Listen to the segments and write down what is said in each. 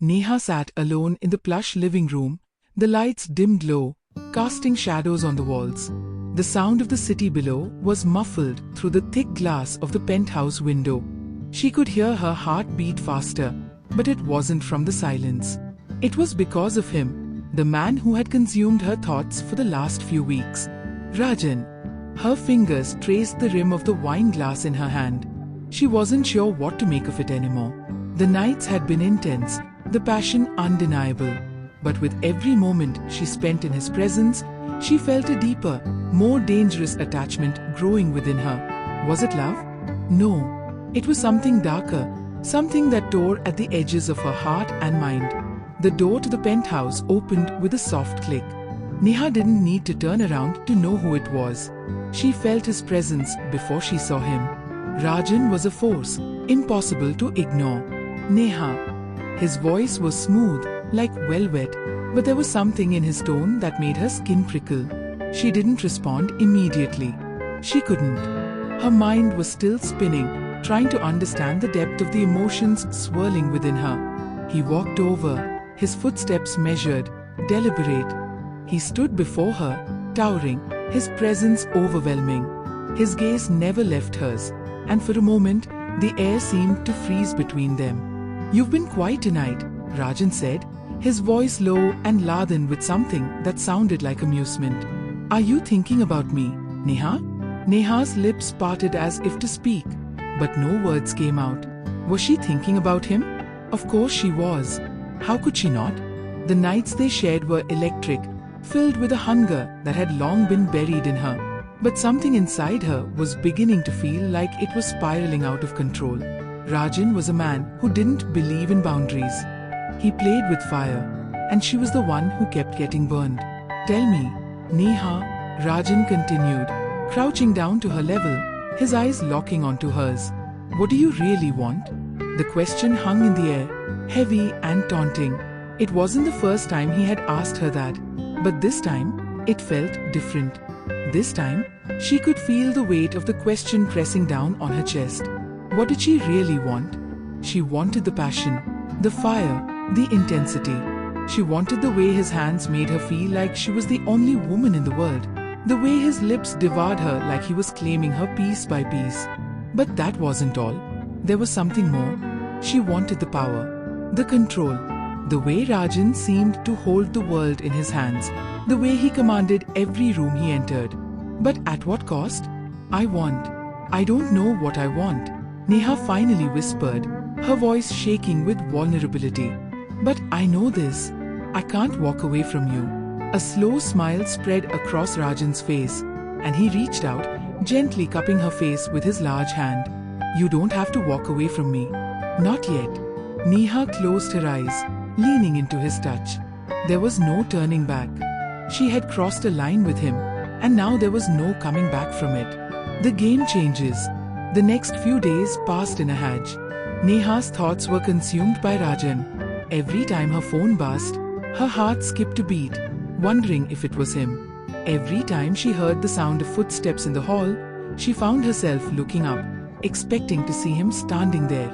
Neha sat alone in the plush living room, the lights dimmed low, casting shadows on the walls. The sound of the city below was muffled through the thick glass of the penthouse window. She could hear her heart beat faster, but it wasn't from the silence. It was because of him, the man who had consumed her thoughts for the last few weeks. Rajan. Her fingers traced the rim of the wine glass in her hand. She wasn't sure what to make of it anymore. The nights had been intense, the passion undeniable. But with every moment she spent in his presence, she felt a deeper, more dangerous attachment growing within her. Was it love? No. It was something darker, something that tore at the edges of her heart and mind. The door to the penthouse opened with a soft click. Neha didn't need to turn around to know who it was. She felt his presence before she saw him. Rajan was a force, impossible to ignore. Neha. His voice was smooth, like velvet, but there was something in his tone that made her skin prickle. She didn't respond immediately. She couldn't. Her mind was still spinning, trying to understand the depth of the emotions swirling within her. He walked over, his footsteps measured, deliberate. He stood before her, towering, his presence overwhelming. His gaze never left hers, and for a moment, the air seemed to freeze between them. "You've been quiet tonight," Rajan said, his voice low and laden with something that sounded like amusement. "Are you thinking about me, Neha?" Neha's lips parted as if to speak, but no words came out. Was she thinking about him? Of course she was. How could she not? The nights they shared were electric, filled with a hunger that had long been buried in her. But something inside her was beginning to feel like it was spiraling out of control. Rajan was a man who didn't believe in boundaries. He played with fire, and she was the one who kept getting burned. "Tell me, Neha," Rajan continued, crouching down to her level, his eyes locking onto hers. "What do you really want?" The question hung in the air, heavy and taunting. It wasn't the first time he had asked her that, but this time, it felt different. This time, she could feel the weight of the question pressing down on her chest. What did she really want? She wanted the passion, the fire, the intensity. She wanted the way his hands made her feel like she was the only woman in the world, the way his lips devoured her like he was claiming her piece by piece. But that wasn't all. There was something more. She wanted the power, the control, the way Rajan seemed to hold the world in his hands, the way he commanded every room he entered. But at what cost? I don't know what I want," Neha finally whispered, her voice shaking with vulnerability. "But I know this. I can't walk away from you." A slow smile spread across Rajan's face, and he reached out, gently cupping her face with his large hand. "You don't have to walk away from me. Not yet." Neha closed her eyes, leaning into his touch. There was no turning back. She had crossed a line with him, and now there was no coming back from it. The game changes. The next few days passed in a hedge. Neha's thoughts were consumed by Rajan. Every time her phone buzzed, her heart skipped a beat, wondering if it was him. Every time she heard the sound of footsteps in the hall, she found herself looking up, expecting to see him standing there.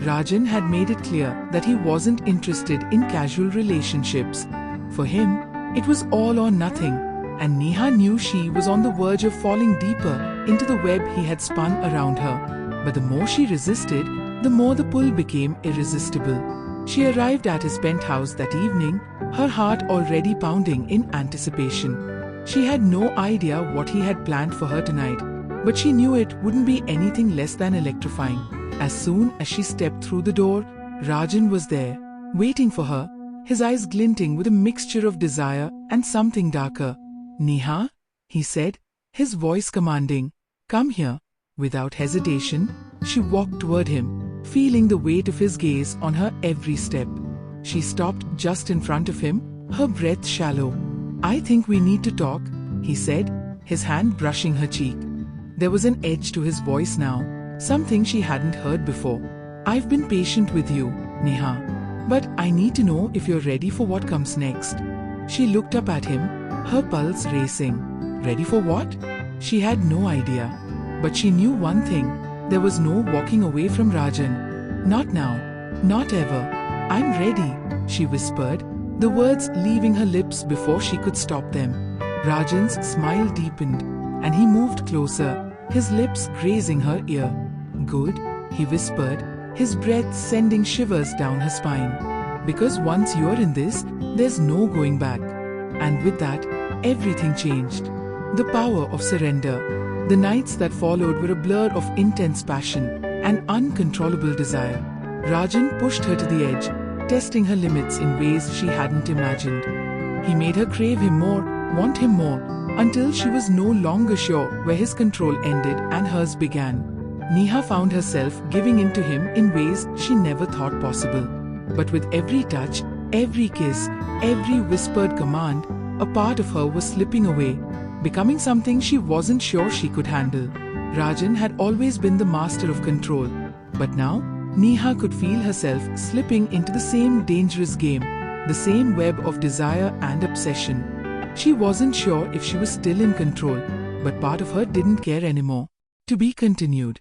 Rajan had made it clear that he wasn't interested in casual relationships. For him, it was all or nothing, and Neha knew she was on the verge of falling deeper into the web he had spun around her. But the more she resisted, the more the pull became irresistible. She arrived at his penthouse that evening, her heart already pounding in anticipation. She had no idea what he had planned for her tonight, but she knew it wouldn't be anything less than electrifying. As soon as she stepped through the door, Rajan was there, waiting for her, his eyes glinting with a mixture of desire and something darker. "Neha," he said, his voice commanding, "Come here." Without hesitation, she walked toward him, feeling the weight of his gaze on her every step. She stopped just in front of him, her breath shallow. "I think we need to talk," he said, his hand brushing her cheek. There was an edge to his voice now, something she hadn't heard before. "I've been patient with you, Neha, but I need to know if you're ready for what comes next." She looked up at him, her pulse racing. Ready for what? She had no idea. But she knew one thing, there was no walking away from Rajan. Not now. Not ever. I'm ready, she whispered, the words leaving her lips before she could stop them. Rajan's smile deepened, and he moved closer, his lips grazing her ear. Good, he whispered, his breath sending shivers down her spine. Because once you're in this, there's no going back. And with that, everything changed. The power of surrender. The nights that followed were a blur of intense passion and uncontrollable desire. Rajan pushed her to the edge, testing her limits in ways she hadn't imagined. He made her crave him more, want him more, until she was no longer sure where his control ended and hers began. Neha found herself giving in to him in ways she never thought possible. But with every touch, every kiss, every whispered command, a part of her was slipping away, becoming something she wasn't sure she could handle. Rajan had always been the master of control, but now Neha could feel herself slipping into the same dangerous game, the same web of desire and obsession. She wasn't sure if she was still in control, but part of her didn't care anymore. To be continued.